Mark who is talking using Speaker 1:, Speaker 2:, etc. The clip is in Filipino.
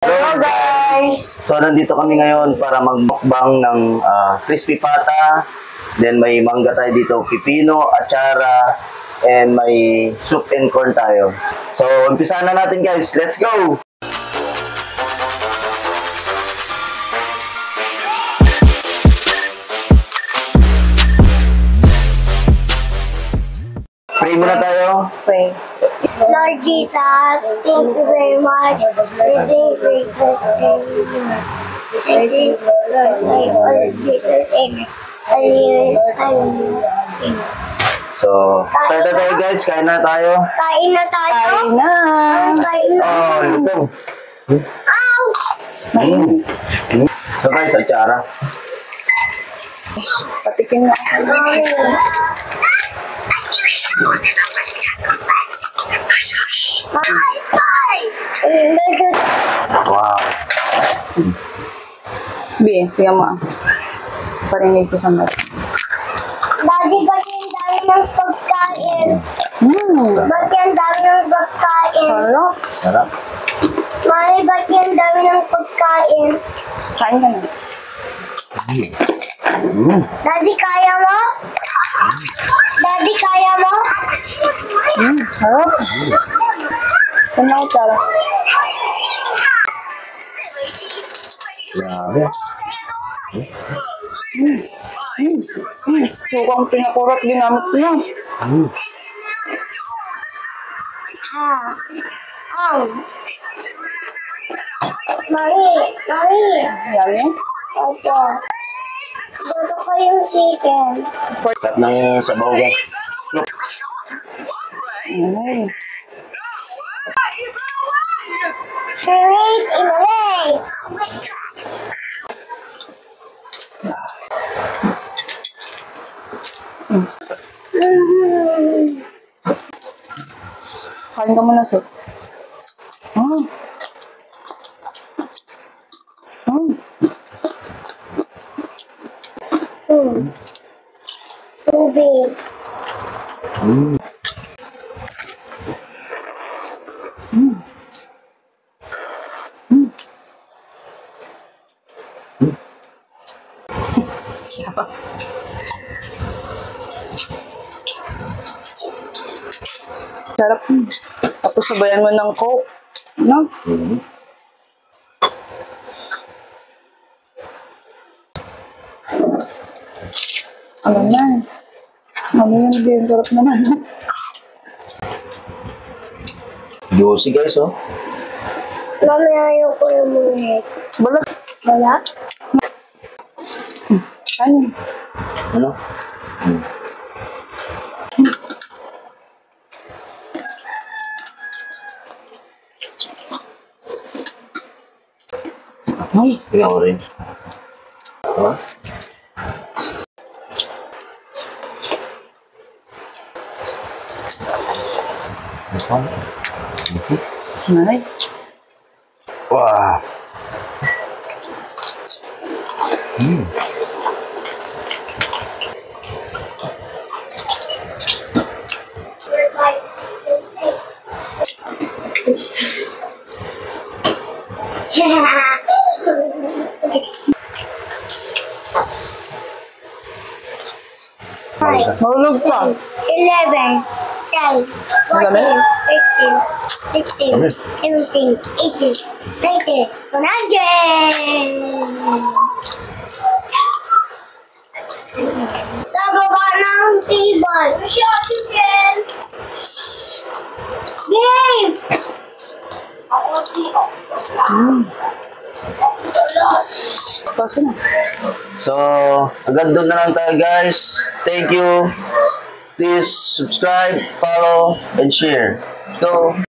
Speaker 1: Hello guys! So nandito kami ngayon para magmukbang ng crispy pata. Then may mangga tayo dito, pipino, atsara, and may soup and corn tayo. So umpisahan na natin guys, let's go! Pray muna tayo.
Speaker 2: Pray.
Speaker 3: Lord Jesus, thank you very much for this gracious day. Thank you, Lord, my Lord Jesus, amen.
Speaker 1: So, start na tayo guys, kain na tayo.
Speaker 3: Kain na tayo.
Speaker 2: Kain na.
Speaker 3: Kain na.
Speaker 1: Oh, ito.
Speaker 3: Ouch!
Speaker 1: So guys, atsara.
Speaker 2: Patikin na.
Speaker 1: Wow.
Speaker 2: B, tingnan mo. Parinig ko sa mat.
Speaker 3: Daddy, ba't yung dami ng pagkain? Ba't yung dami ng pagkain?
Speaker 2: Sarap.
Speaker 1: Sarap.
Speaker 3: Mami, ba't yung dami ng pagkain?
Speaker 2: Kain ka na.
Speaker 3: Daddy, kaya mo? Daddy, kaya mo?
Speaker 2: Sarap. Kanya ko tara.
Speaker 1: Grabe.
Speaker 2: Sukang pinakurat ginamit ko yan.
Speaker 3: Mami,
Speaker 2: Yummy.
Speaker 3: opo. Gusto ko yung chicken.
Speaker 1: Sarap ng sabaw guys.
Speaker 2: Ay.
Speaker 3: Charade in a way.
Speaker 2: Kain ka muna, sir.
Speaker 3: Tubig.
Speaker 2: Sarap. Tapos sabayan mo ng coke. No? Ano na? Ano yan? Ang sarap naman.
Speaker 1: Juicy guys oh.
Speaker 3: Mami, ayoko yung muhit.
Speaker 2: Balat.
Speaker 3: Wala?
Speaker 2: Ano?
Speaker 1: Ano?
Speaker 2: Ay.
Speaker 1: Tingnan ko rin. Huh?
Speaker 2: Ay.
Speaker 1: Wow.
Speaker 2: Mahulog ka.
Speaker 3: 11, 10, 14, 15, 16, 17, 18, 19, 100! Nababa ng table. Shot again! Game! Ako si
Speaker 2: Kasi na.
Speaker 1: So, hanggang doon na lang tayo guys. Thank you. Please subscribe, follow, and share. Go!